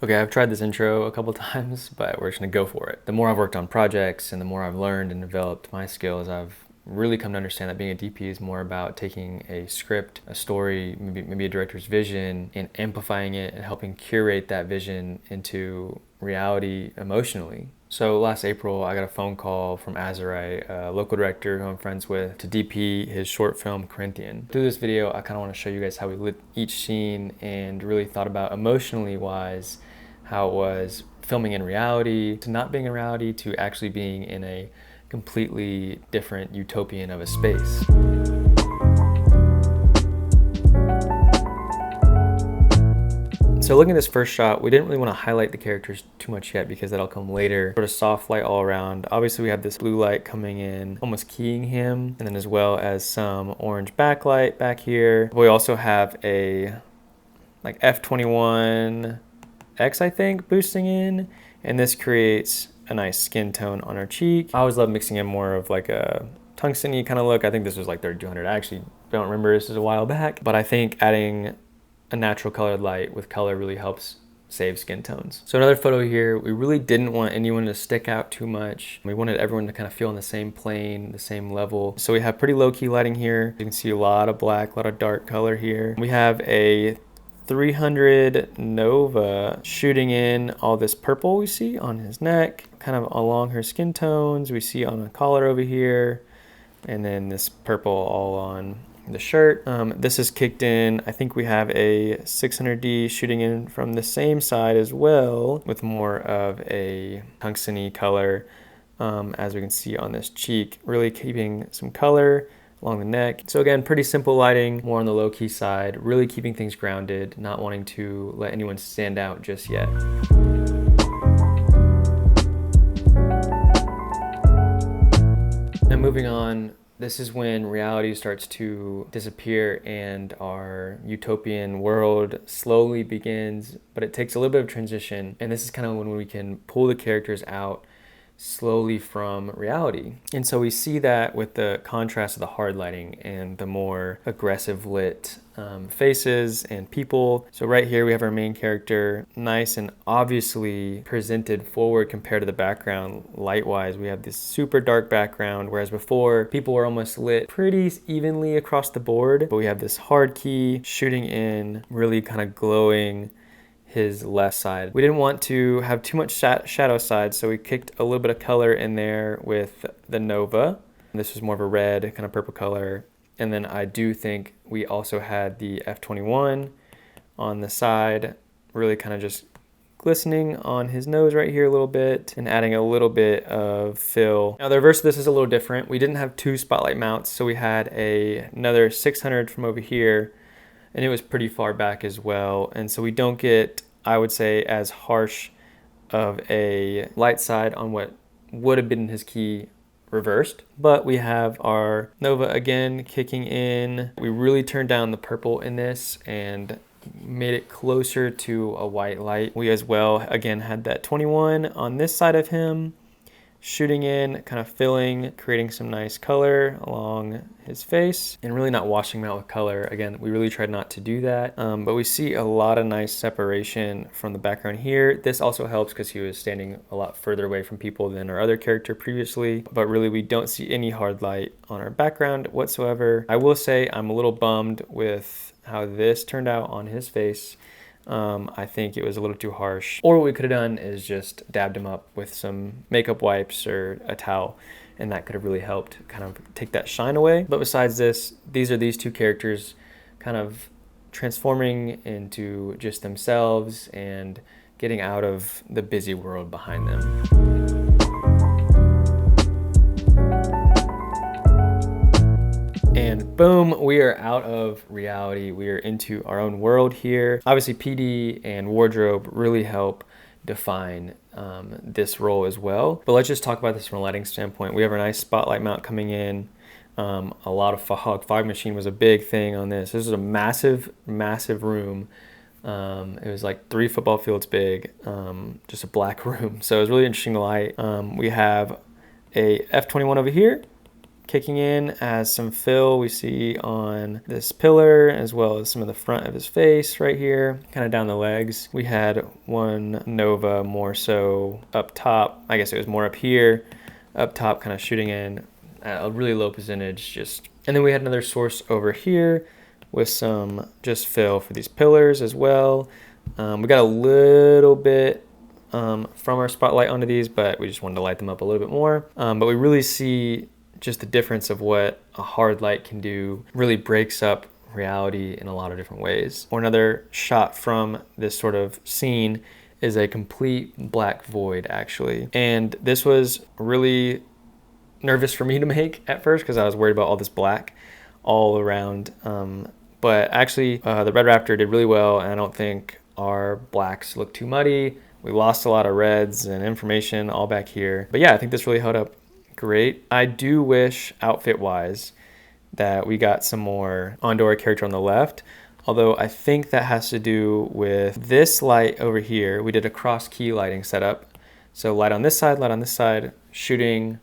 Okay, I've tried this intro a couple times, but we're just gonna go for it. The more I've worked on projects and the more I've learned and developed my skills, I've really come to understand that being a DP is more about taking a script, a story, maybe a director's vision, and amplifying it and helping curate that vision into reality emotionally. So last April, I got a phone call from Azurite, a local director who I'm friends with, to DP his short film Corinthian. Through this video, I kind of want to show you guys how we lit each scene and really thought about emotionally wise how it was filming in reality to not being in reality to actually being in a completely different utopian of a space. So looking at this first shot, we didn't really want to highlight the characters too much yet because that'll come later. Sort of soft light all around. Obviously we have this blue light coming in, almost keying him, and then as well as some orange backlight back here. We also have a like F21X, I think, boosting in, and this creates a nice skin tone on our cheek. I always love mixing in more of like a tungsten-y kind of look. I think this was like 3200. I actually don't remember, this is a while back, but I think adding a natural colored light with color really helps save skin tones. So another photo here, we really didn't want anyone to stick out too much. We wanted everyone to kind of feel on the same plane, the same level. So we have pretty low-key lighting here. You can see a lot of black, a lot of dark color here. We have a 300 Nova shooting in all this purple we see on his neck, kind of along her skin tones. We see on a collar over here, and then this purple all on the shirt. This is kicked in. I think we have a 600D shooting in from the same side as well, with more of a tungsten-y color, as we can see on this cheek, really keeping some color along the neck. So again, pretty simple lighting, more on the low-key side, really keeping things grounded, not wanting to let anyone stand out just yet. Now moving on, this is when reality starts to disappear and our utopian world slowly begins, but it takes a little bit of transition. And this is kind of when we can pull the characters out slowly from reality. And so we see that with the contrast of the hard lighting and the more aggressive lit faces and people. So right here we have our main character, nice and obviously presented forward compared to the background light-wise. We have this super dark background, whereas before people were almost lit pretty evenly across the board, but we have this hard key shooting in, really kind of glowing his left side. We didn't want to have too much shadow side, so we kicked a little bit of color in there with the Nova. This was more of a red, kind of purple color. And then I do think we also had the F21 on the side, really kind of just glistening on his nose right here a little bit and adding a little bit of fill. Now the reverse of this is a little different. We didn't have two spotlight mounts, so we had another 600 from over here, and it was pretty far back as well. And so we don't get, I would say, as harsh of a light side on what would have been his key reversed. But we have our Nova again kicking in. We really turned down the purple in this and made it closer to a white light. We as well, again, had that 21 on this side of him, shooting in, kind of filling, creating some nice color along his face and really not washing him out with color. Again, we really tried not to do that, but we see a lot of nice separation from the background here. This also helps because he was standing a lot further away from people than our other character previously, but really we don't see any hard light on our background whatsoever. I will say I'm a little bummed with how this turned out on his face. I think it was a little too harsh. Or what we could have done is just dabbed him up with some makeup wipes or a towel, and that could have really helped kind of take that shine away. But besides this, these are these two characters kind of transforming into just themselves and getting out of the busy world behind them. And boom, we are out of reality. We are into our own world here. Obviously, PD and wardrobe really help define this role as well. But let's just talk about this from a lighting standpoint. We have a nice spotlight mount coming in. A lot of fog. Fog machine was a big thing on this. This is a massive, massive room. It was like 3 football fields big, just a black room. So it was really interesting light. We have a F21 over here. kicking in as some fill we see on this pillar, as well as some of the front of his face right here, kind of down the legs. We had one nova more so up top. I guess it was more up here, up top, kind of shooting in at a really low percentage. And then we had another source over here with some just fill for these pillars as well. We got a little bit from our spotlight onto these, but we just wanted to light them up a little bit more. But we really see just the difference of what a hard light can do. Really breaks up reality in a lot of different ways. Or another shot from this sort of scene is a complete black void, actually. And this was really nervous for me to make at first because I was worried about all this black all around. But actually, the Red Raptor did really well, and I don't think our blacks look too muddy. We lost a lot of reds and information all back here. But yeah, I think this really held up great. I do wish, outfit-wise, that we got some more onto our character on the left, although I think that has to do with this light over here. We did a cross-key lighting setup. So light on this side, shooting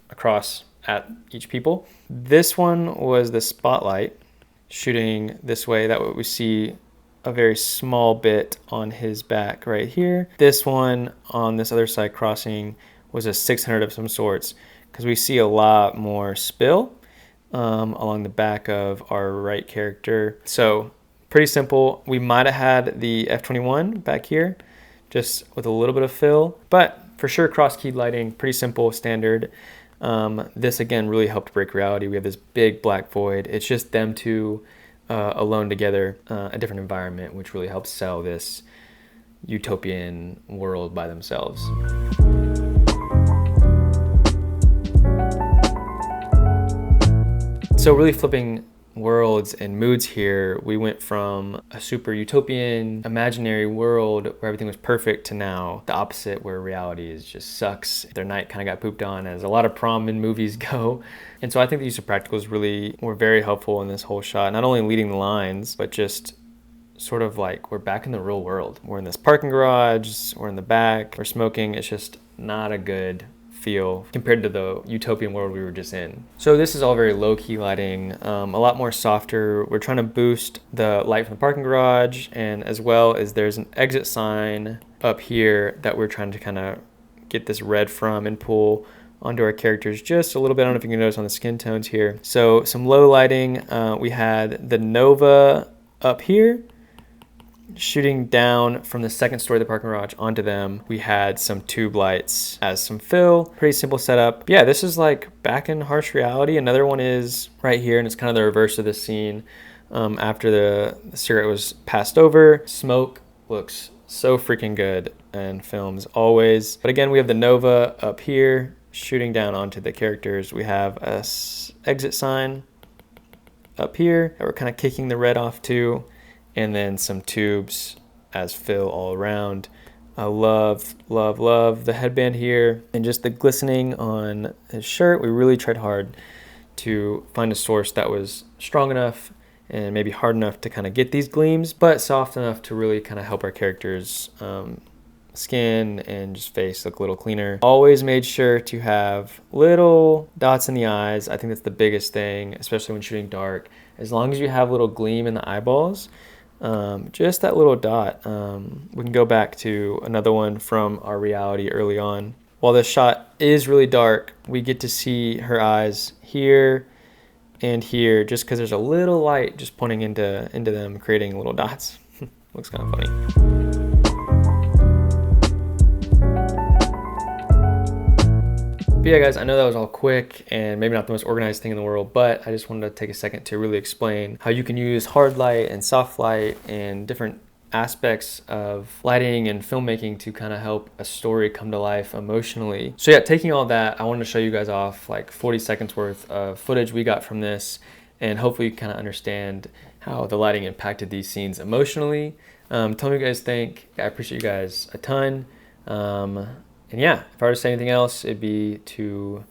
across at each people. This one was the spotlight shooting this way. That way we see a very small bit on his back right here. This one on this other side crossing was a 600 of some sorts, because we see a lot more spill along the back of our right character. So pretty simple. We might have had the F21 back here just with a little bit of fill, but for sure cross-keyed lighting, pretty simple, standard. This again really helped break reality. We have this big black void. It's just them two alone together, a different environment, which really helps sell this utopian world by themselves. So really flipping worlds and moods here, we went from a super utopian imaginary world where everything was perfect to now the opposite, where reality is just sucks. Their night kind of got pooped on, as a lot of prom in movies go. And so I think the use of practicals really were very helpful in this whole shot, not only leading the lines, but just sort of like we're back in the real world. We're in this parking garage, we're in the back, we're smoking. It's just not a good feel compared to the utopian world we were just in. So this is all very low-key lighting, a lot more softer. We're trying to boost the light from the parking garage, and as well as there's an exit sign up here that we're trying to kind of get this red from and pull onto our characters just a little bit. I don't know if you can notice on the skin tones here. So some low lighting, we had the Nova up here shooting down from the second story of the parking garage onto them. We had some tube lights as some fill. Pretty simple setup. Yeah, this is like back in harsh reality. Another one is right here, and it's kind of the reverse of this scene. After the cigarette was passed over, smoke looks so freaking good in films always. But again, we have the Nova up here shooting down onto the characters. We have a exit sign up here that we're kind of kicking the red off to, and then some tubes as fill all around. I love, love, love the headband here and just the glistening on his shirt. We really tried hard to find a source that was strong enough and maybe hard enough to kind of get these gleams, but soft enough to really kind of help our characters' skin and just face look a little cleaner. Always made sure to have little dots in the eyes. I think that's the biggest thing, especially when shooting dark. As long as you have a little gleam in the eyeballs, just that little dot. We can go back to another one from our reality early on. While this shot is really dark, we get to see her eyes here and here, just because there's a little light just pointing into them, creating little dots. Looks kind of funny. But yeah, guys, I know that was all quick and maybe not the most organized thing in the world, but I just wanted to take a second to really explain how you can use hard light and soft light and different aspects of lighting and filmmaking to kind of help a story come to life emotionally. So yeah, taking all that, I wanted to show you guys off like 40 seconds worth of footage we got from this, and hopefully you kind of understand how the lighting impacted these scenes emotionally. Tell me what you guys think. I appreciate you guys a ton. And yeah, if I were to say anything else, it'd be to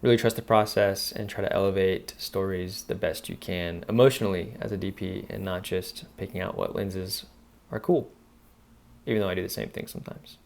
really trust the process and try to elevate stories the best you can emotionally as a DP, and not just picking out what lenses are cool, even though I do the same thing sometimes.